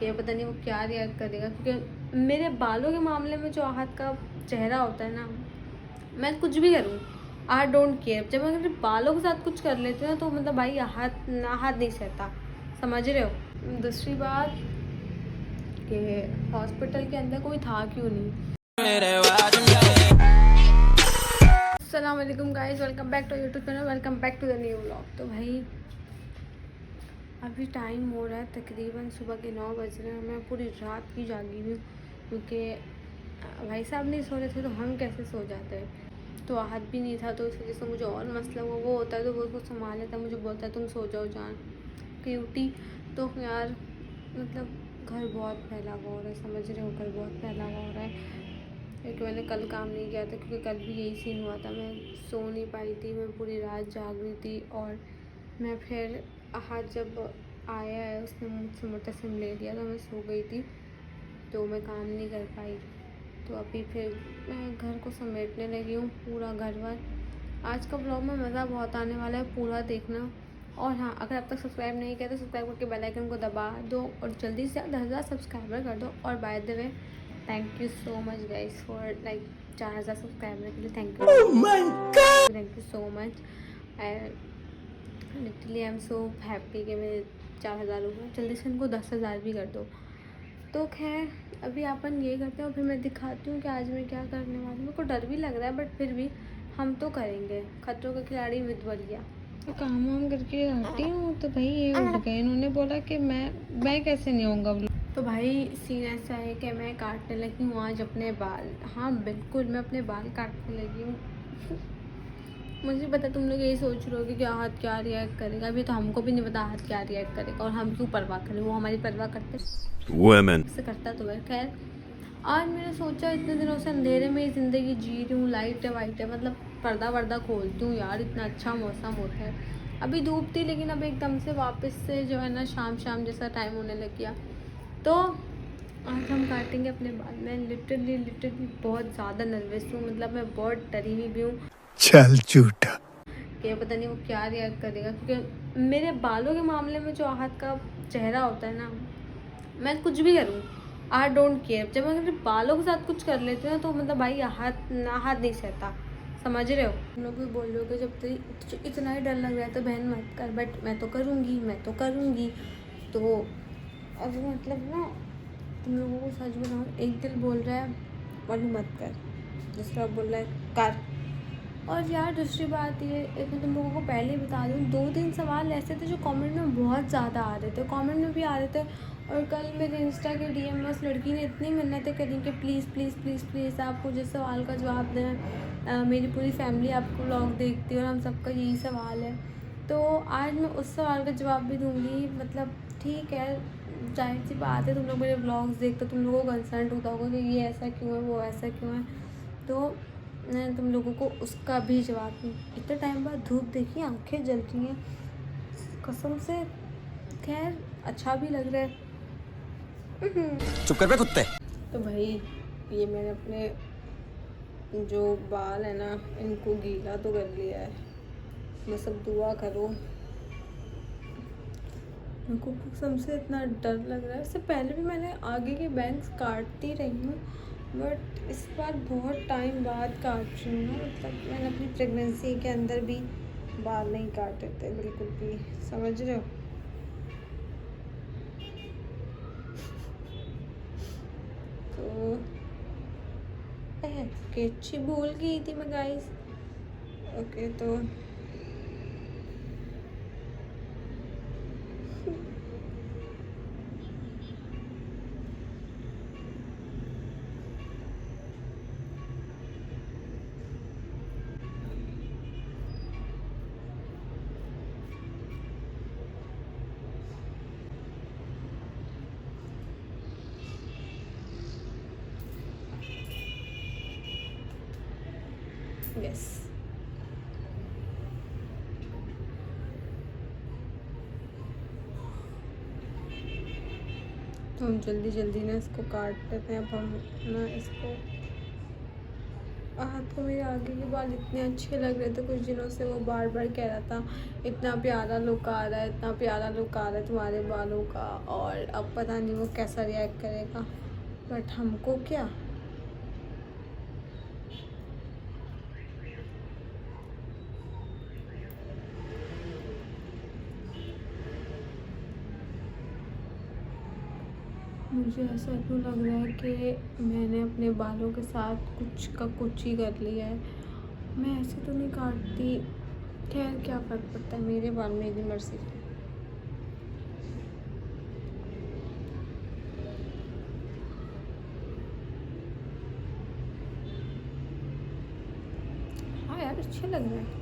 कि पता नहीं वो क्या रिएक्ट करेगा, क्योंकि मेरे बालों के मामले में जो आहत का चेहरा होता है ना, मैं कुछ भी करूँ आई डोंट केयर। जब मैं अपने बालों के साथ कुछ कर लेती हूँ ना, तो मतलब भाई आहत नहीं सहता, समझ रहे हो। दूसरी बात कि हॉस्पिटल के अंदर कोई था क्यों नहीं। अस्सलाम वालेकुम guys, welcome back to YouTube channel, welcome back to the new vlog. तो भाई अभी टाइम हो रहा है तकरीबन सुबह के 9 बज रहे हैं। मैं पूरी रात की जागी हुई, क्योंकि भाई साहब नहीं सो रहे थे तो हम कैसे सो जाते हैं। तो आहत भी नहीं था, तो इस वजह से मुझे और मसला हुआ। वो होता है तो वो उसको संभाल लेता, मुझे बोलता है तुम सो जाओ जान क्यूटी। तो यार मतलब घर बहुत फैला हुआ हो रहा है, समझ रहे हो, घर बहुत फैला हुआ हो रहा है। एक मैंने कल काम नहीं किया था, क्योंकि कल भी यही सीन हुआ था। मैं सो नहीं पाई थी, मैं पूरी रात जाग रही थी। और मैं फिर आहत जब आया है उसने मुझसे मुतसिम ले लिया, तो मैं सो गई थी, तो मैं काम नहीं कर पाई। तो अभी फिर मैं घर को समेटने लगी हूँ, पूरा घर वर। आज का ब्लॉग में मज़ा बहुत आने वाला है, पूरा देखना। और हाँ, अगर अब तक सब्सक्राइब नहीं किया तो सब्सक्राइब करके बेल आइकन को दबा दो और जल्दी से 10,000 सब्सक्राइबर कर दो। और by the way thank you so much guys for like 4,000 subscriber के लिए thank you so much. And literally I am so happy कि मेरे 4,000 हो गए। जल्दी से इनको 10,000 भी कर दो। तो खैर अभी अपन ये करते हैं और फिर मैं दिखाती हूँ कि आज मैं क्या करने वाली हूँ। मेरे को डर भी लग रहा है, बट फिर भी हम तो करेंगे। खतरों के खिलाड़ी विद बलिया। तो काम वाम करके आती हूँ तो भाई ये उठ गए। इन्होंने बोला कि मैं कैसे नहीं होऊंगा। तो भाई सीन ऐसा है कि मैं काटने लगी हूँ आज अपने बाल। हाँ बिल्कुल, मैं अपने बाल काटने लगी हूँ। मुझे पता तुम लोग यही सोच रहे हो कि आहत क्या रिएक्ट करेगा। अभी तो हमको भी नहीं पता आहत क्या रिएक्ट करेगा, और हम क्यों परवाह करें, वो हमारी परवाह करते से करता तो है। खैर आज मैंने सोचा इतने दिनों से अंधेरे में ही ज़िंदगी जी रही हूँ, लाइट है वाइट है, मतलब पर्दा वर्दा खोलती हूँ यार, इतना अच्छा मौसम होता है। अभी धूप थी, लेकिन अब एकदम से वापस से जो है ना शाम शाम जैसा टाइम होने लग गया। तो आज हम काटेंगे अपने बाल। मैं लिटरली बहुत ज़्यादा नर्वस हूँ, मतलब मैं बहुत डरी हुई भी हूँ। चल झूठा। कि पता नहीं वो क्या रिएक्ट करेगा, क्योंकि मेरे बालों के मामले में जो आहत का चेहरा होता है ना, मैं कुछ भी करूँ आई डोंट केयर। जब मैं अपने बालों के साथ कुछ कर लेती हूँ ना, तो मतलब भाई आहत नहीं सहता, समझ रहे हो। तुम लोग भी बोल रहे हो कि जब तुझे इतना ही डर लग रहा है तो बहन मत कर, बट मैं तो करूँगी। तो अब मतलब ना तुम लोगों को सच बताऊँ, एक दिल बोल रहा है वालू मत कर, दूसरा बोल रहा है कर। और यार दूसरी बात ये, एक मैं तुम लोगों को पहले ही बता दूँ, 2-3 सवाल ऐसे थे जो कमेंट में बहुत ज़्यादा आ रहे थे, कमेंट में भी आ रहे थे। और कल मेरे इंस्टा के डीएम में उस लड़की ने इतनी मिन्नतें करी कि प्लीज़ प्लीज़ प्लीज़ प्लीज़ आप मुझे सवाल का जवाब दें। मेरी पूरी फैमिली आपको व्लॉग देखती है और हम सबका यही सवाल है। तो आज मैं उस सवाल का जवाब भी दूँगी। मतलब ठीक है, जाहिर सी बात है, तुम लोग मेरे व्लॉग्स देखते, तुम लोगों को कंसर्न होता होगा कि ये ऐसा क्यों है, वो ऐसा क्यों है। तो मैं तुम लोगों को उसका भी जवाब दूँ। इतने टाइम बाद धूप देखी, आंखें जल रही हैं कसम से। खैर अच्छा भी लग रहा है। चुप कर बे कुत्ते। तो भाई ये मैंने अपने जो बाल है ना, इनको गीला तो कर लिया है। मैं सब दुआ करो। मेरे को कसम से इतना डर लग रहा है। इससे पहले भी मैंने आगे के बैंग्स काटती रही हूँ, बट इस बार बहुत टाइम बाद काट रही हूँ ना। मतलब मैंने अपनी प्रेगनेंसी के अंदर भी बाल नहीं काटे थे बिल्कुल भी, समझ रहे हो। तो कैची भूल गई थी मैं गाइस। ओके तो यस, तो हम जल्दी जल्दी ना इसको काट लेते हैं। अब हम ना इसको आहत को मेरे आगे के बाल इतने अच्छे लग रहे थे कुछ दिनों से, वो बार बार कह रहा था इतना प्यारा लुक आ रहा है, इतना प्यारा लुक आ रहा है तुम्हारे बालों का। और अब पता नहीं वो कैसा रिएक्ट करेगा, बट हमको क्या। मुझे ऐसा क्यों लग रहा है कि मैंने अपने बालों के साथ कुछ का कुछ ही कर लिया है। मैं ऐसे तो नहीं काटती, खैर क्या फ़र्क पड़ता है, मेरे बाल मेरी मर्जी। हाँ यार अच्छे लग रहे हैं।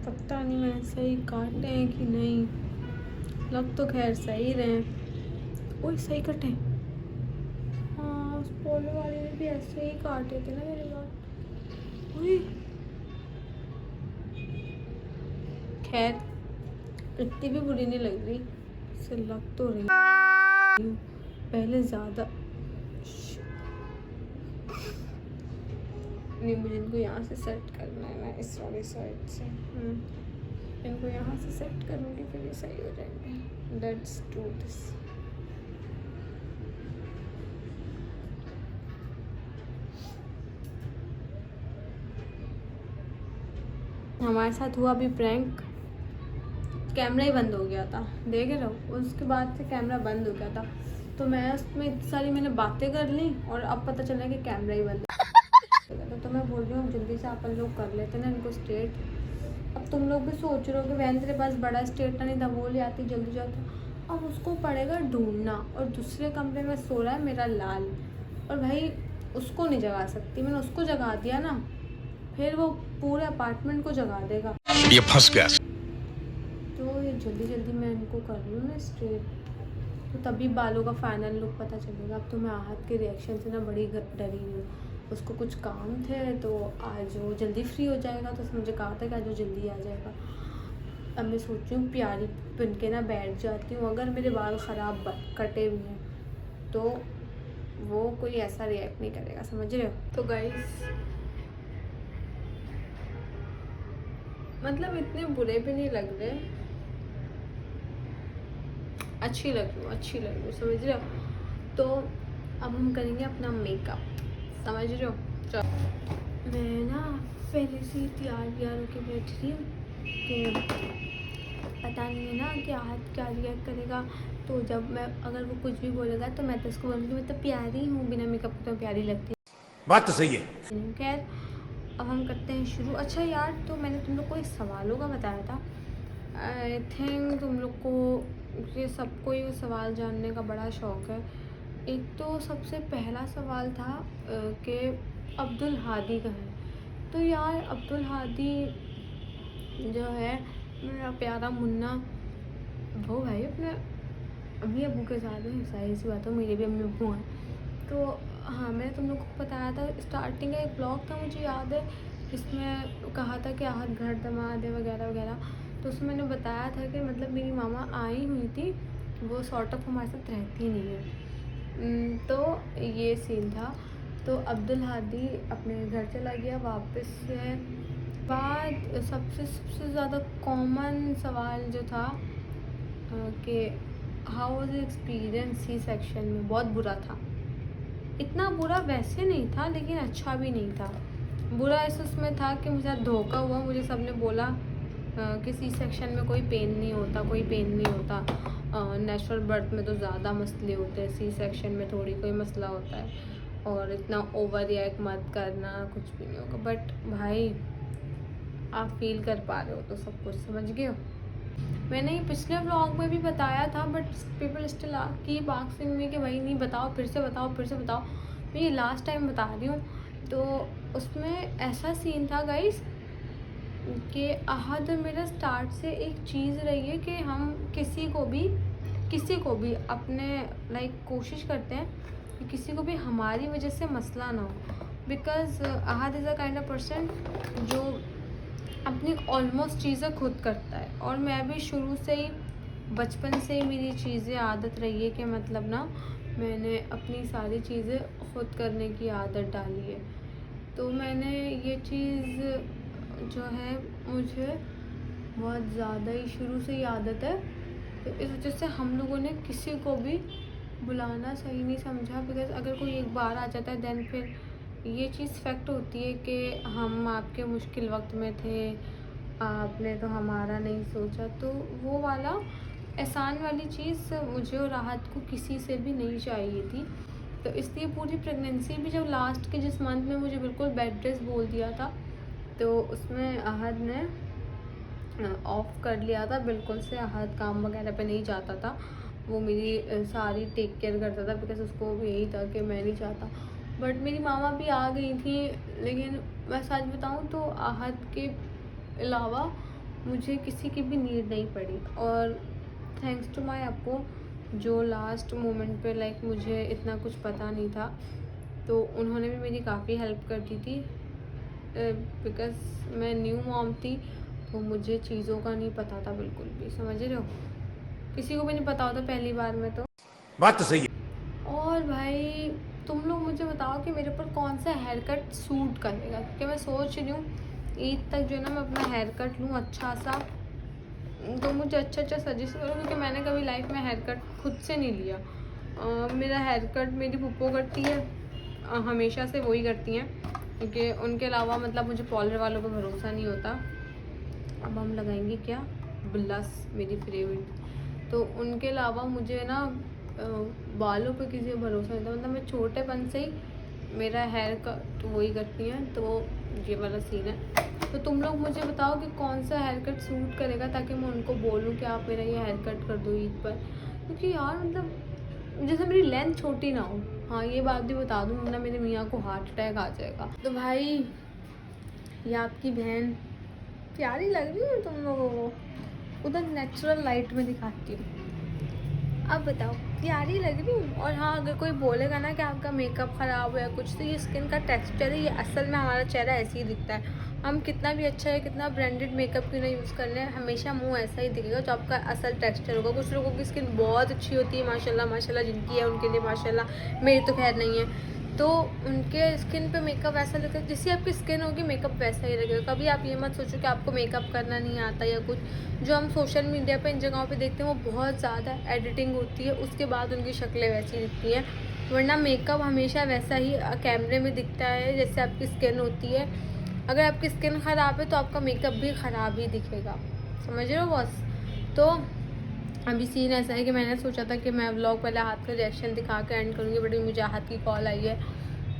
पता नहीं मैं सही काटे हैं कि नहीं, लग तो खैर सही रहे। ओए सही कटे। हाँ उस पोलो वाले ने भी ऐसे ही काटे थे ना मेरे बाल। ओए खैर इतनी भी बुरी नहीं लग रही, इससे लग तो रही हूँ पहले ज़्यादा। नहीं मुझे इनको यहाँ से सेट करना है ना, इस वाली साइड से। इनको यहाँ से सेट करूँगी फिर ये सही हो जाएंगे। Let's do this. हमारे साथ हुआ अभी प्रैंक, कैमरा ही बंद हो गया था, देख रहे हो, उसके बाद से कैमरा बंद हो गया था। तो मैं उसमें इतनी सारी मैंने बातें कर ली और अब पता चला कि कैमरा ही बंद हो गया था। तो मैं बोल रही हूँ जल्दी से अपन लोग कर लेते ना इनको स्ट्रेट। अब तुम लोग भी सोच रहे हो कि बहन तेरे पास बड़ा स्ट्रेटनर नहीं था, वो ले आती जल्दी जाता। अब उसको पड़ेगा ढूंढना, और दूसरे कमरे में सो रहा है मेरा लाल, और भाई उसको नहीं जगा सकती, मैंने उसको जगा दिया ना फिर वो पूरे अपार्टमेंट को जगा देगा। ये फंस गया। तो ये जल्दी जल्दी मैं इनको कर लूँ ना स्ट्रेट, तो तभी बालों का फाइनल लुक पता चलेगा। अब तो मैं आहत के रिएक्शन से ना बड़ी डरी हुई हूँ। उसको कुछ काम थे तो आज वो जल्दी फ्री हो जाएगा, तो उसने मुझे कहा था कि आज वो जल्दी आ जाएगा। अब मैं सोच रही हूँ प्यारी बन के ना बैठ जाती हूँ, अगर मेरे बाल ख़राब कटे हुए हैं तो वो कोई ऐसा रिएक्ट नहीं करेगा, समझ रहे हो। तो गाइस मतलब इतने बुरे भी नहीं लग रहे, अच्छी लग रही हूँ, अच्छी लग रही हूँ, समझ रहे हो। तो अब हम करेंगे अपना मेकअप, समझ रहे हो। चलो मैं ना पहले से तैयार होके बैठ रही हूँ कि पता नहीं है ना कि आहत क्या रिएक्ट करेगा। तो जब मैं अगर वो कुछ भी बोलेगा तो मैं तो उसको बोलूँगी मैं तो प्यारी हूँ, बिना मेकअप तो प्यारी लगती है। बात तो सही है। खैर अब हम करते हैं शुरू। अच्छा यार, तो मैंने तुम लोग को एक सवालों का बताया था, आई थिंक तुम लोग को ये सबको ये सवाल जानने का बड़ा शौक़ है। एक तो सबसे पहला सवाल था कि अब्दुल हादी का है। तो यार अब्दुल हादी जो है मेरा प्यारा मुन्ना, वो भाई अपने अम्मी अबू के साथ है, सही सी बात है, मेरे भी अम्मी अबू हैं। तो हाँ मैंने तुम लोग को बताया था, स्टार्टिंग का एक ब्लॉग था मुझे याद है, जिसमें कहा था कि आहत घर दमाद है वगैरह वगैरह। तो उसमें मैंने बताया था कि मतलब मेरी मामा आई हुई थी, वो सॉर्ट ऑफ हमारे साथ रहती नहीं है। तो ये सीन था। तो अब्दुल हादी अपने घर चला गया वापस से। बाद सबसे ज़्यादा कॉमन सवाल जो था कि how was experience C section में। बहुत बुरा था, इतना बुरा वैसे नहीं था लेकिन अच्छा भी नहीं था। बुरा इसमें था कि मुझे धोखा हुआ, मुझे सबने बोला कि सी सेक्शन में कोई पेन नहीं होता, कोई पेन नहीं होता, नेचुरल बर्थ में तो ज़्यादा मसले होते हैं, सी सेक्शन में थोड़ी कोई मसला होता है, और इतना ओवर रिएक्ट मत करना, कुछ भी नहीं होगा। बट भाई आप फील कर पा रहे हो तो सब कुछ समझ गए हो। मैंने ये पिछले व्लॉग में भी बताया था, but people still keep asking me कि भाई नहीं बताओ, फिर से बताओ, फिर से बताओ। मैं ये लास्ट टाइम बता रही हूँ तो उसमें ऐसा सीन था गाइस कि अहद और मेरा स्टार्ट से एक चीज़ रही है कि हम किसी को भी अपने कोशिश करते हैं कि किसी को भी हमारी वजह से मसला ना हो, because Ahad is a kind of person जो अपनी ऑलमोस्ट चीज़ें खुद करता है, और मैं भी शुरू से ही बचपन से ही मेरी चीज़ें आदत रही है कि मतलब ना मैंने अपनी सारी चीज़ें खुद करने की आदत डाली है। तो मैंने ये चीज़ जो है मुझे बहुत ज़्यादा ही शुरू से ही आदत है, तो इस वजह से हम लोगों ने किसी को भी बुलाना सही नहीं समझा, बिकॉज़ अगर कोई एक बार आ जाता है देन फिर ये चीज़ फैक्ट होती है कि हम आपके मुश्किल वक्त में थे, आपने तो हमारा नहीं सोचा। तो वो वाला एहसान वाली चीज़ मुझे और राहत को किसी से भी नहीं चाहिए थी। तो इसलिए पूरी प्रेगनेंसी भी जब लास्ट के जिस मंथ में मुझे बिल्कुल बेड रेस्ट बोल दिया था, तो उसमें अहद ने ऑफ कर लिया था बिल्कुल से। अहद काम वगैरह पे नहीं जाता था, वो मेरी सारी टेक केयर करता था, बिकॉज उसको भी यही था कि मैं नहीं चाहता। बट मेरी मामा भी आ गई थी, लेकिन मैं सच बताऊँ तो अहद के अलावा मुझे किसी की भी नीड नहीं पड़ी। और थैंक्स टू माय अप्पू जो लास्ट मोमेंट पे मुझे इतना कुछ पता नहीं था, तो उन्होंने भी मेरी काफ़ी हेल्प कर दी थी, बिकॉज़ मैं न्यू मॉम थी, तो मुझे चीज़ों का नहीं पता था बिल्कुल भी, समझ रहे हो, किसी को भी नहीं पता होता पहली बार में। तो बात तो सही है। और भाई तुम लोग मुझे बताओ कि मेरे ऊपर कौन सा हेयर कट सूट करेगा, क्योंकि मैं सोच रही हूँ ईद तक जो है ना मैं अपना हेयर कट लूँ अच्छा सा। तो मुझे अच्छा सजेस्ट करो, क्योंकि मैंने कभी लाइफ में हेयर कट खुद से नहीं लिया। मेरा हेयर कट मेरी फूफो करती है, हमेशा से वही करती हैं, क्योंकि उनके अलावा मतलब मुझे पार्लर वालों पर भरोसा नहीं होता। अब हम लगाएंगे क्या, ब्लश मेरी फेवरेट, तो उनके अलावा मुझे ना बालों पे किसी का भरोसा नहीं था। मतलब मैं छोटेपन से ही मेरा हेयर कट वही करती हैं, तो ये वाला सीन है। तो तुम लोग मुझे बताओ कि कौन सा हेयर कट सूट करेगा, ताकि मैं उनको बोलूँ कि आप मेरा ये हेयर कट कर दो ईद पर, क्योंकि यार मतलब जैसे मेरी लेंथ छोटी ना हो। हाँ ये बात भी बता दूँ, वरना मेरे मियाँ को हार्ट अटैक आ जाएगा। तो भाई ये आपकी बहन प्यारी लग रही है तुम लोगों को, उधर नेचुरल लाइट में दिखाती हूँ। अब बताओ प्यारी लग रही हूँ। और हाँ, अगर कोई बोलेगा ना कि आपका मेकअप ख़राब हो या कुछ, तो ये स्किन का टेक्सचर है, ये असल में हमारा चेहरा ऐसे ही दिखता है। हम कितना भी अच्छा है, कितना ब्रांडेड मेकअप क्यों ना यूज़ कर लें, हमेशा मुंह ऐसा ही दिखेगा जो आपका असल टेक्सचर होगा। कुछ लोगों की स्किन बहुत अच्छी होती है, माशाल्लाह माशाल्लाह, जिनकी है उनके लिए माशाल्लाह, मेरी तो खैर नहीं है, तो उनके स्किन पे मेकअप ऐसा लगता है, जैसी आपकी स्किन होगी मेकअप वैसा ही लगेगा। कभी आप ये मत सोचो कि आपको मेकअप करना नहीं आता या कुछ। जो हम सोशल मीडिया पे इन जगहों पे देखते हैं वो बहुत ज़्यादा एडिटिंग होती है, उसके बाद उनकी शक्लें वैसी दिखती हैं, वरना मेकअप हमेशा वैसा ही कैमरे में दिखता है जैसे आपकी स्किन होती है। अगर आपकी स्किन ख़राब है तो आपका मेकअप भी ख़राब ही दिखेगा, समझ रहे हो बॉस। तो अभी सीन ऐसा है कि मैंने सोचा था कि मैं व्लॉग पहले हाथ का रिएक्शन दिखा के एंड करूँगी, बट मुझे हाथ की कॉल आई है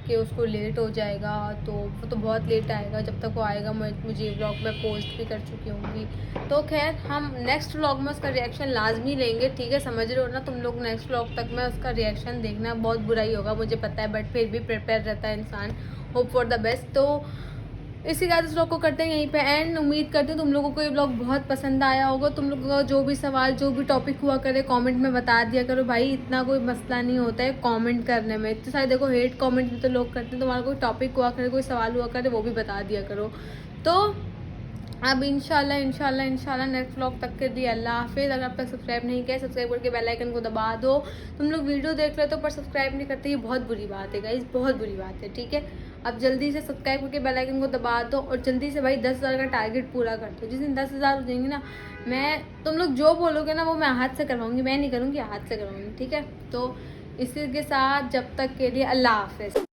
कि उसको लेट हो जाएगा, तो वो तो बहुत लेट आएगा। जब तक वो आएगा मुझे व्लॉग में पोस्ट भी कर चुकी होंगी। तो खैर हम नेक्स्ट व्लॉग में उसका रिएक्शन लाजमी लेंगे, ठीक है, समझ रहे हो ना तुम लोग। नेक्स्ट व्लॉग तक में उसका रिएक्शन देखना, बहुत बुरा ही होगा मुझे पता है, बट फिर भी प्रिपेयर रहता है इंसान, होप फॉर द बेस्ट। तो इसी के साथ इस व्लॉग को करते हैं यहीं पे एंड। उम्मीद करती हूँ तुम लोगों को ये व्लॉग बहुत पसंद आया होगा। तुम लोगों का जो भी सवाल, जो भी टॉपिक हुआ करे कमेंट में बता दिया करो भाई, इतना कोई मसला नहीं होता है कमेंट करने में। इतने सारे देखो हेट कमेंट भी तो लोग करते हैं, तुम्हारा कोई टॉपिक हुआ करे, कोई सवाल हुआ करे, वो भी बता दिया करो। तो अब इंशाल्लाह नेक्स्ट व्लॉग तक के लिए अल्लाह हाफिज़। अगर आप तक सब्सक्राइब नहीं किया, सब्सक्राइब करके बेल आइकन को दबा दो। तुम लोग वीडियो देख लेते हो पर सब्सक्राइब नहीं करते, ये बहुत बुरी बात है गाइस, बहुत बुरी बात है, ठीक है। अब जल्दी से सब्सक्राइब करके बेल आइकन को दबा दो, और जल्दी से भाई 10,000 का टारगेट पूरा कर दो। जिस दिन 10,000 हो जाएंगे ना, मैं तुम लोग जो बोलोगे ना वो मैं हाथ से करवाऊँगी, मैं नहीं करूँगी, हाथ से करवाऊँगी, ठीक है। तो इसी के साथ जब तक के लिए अल्लाह हाफिज़।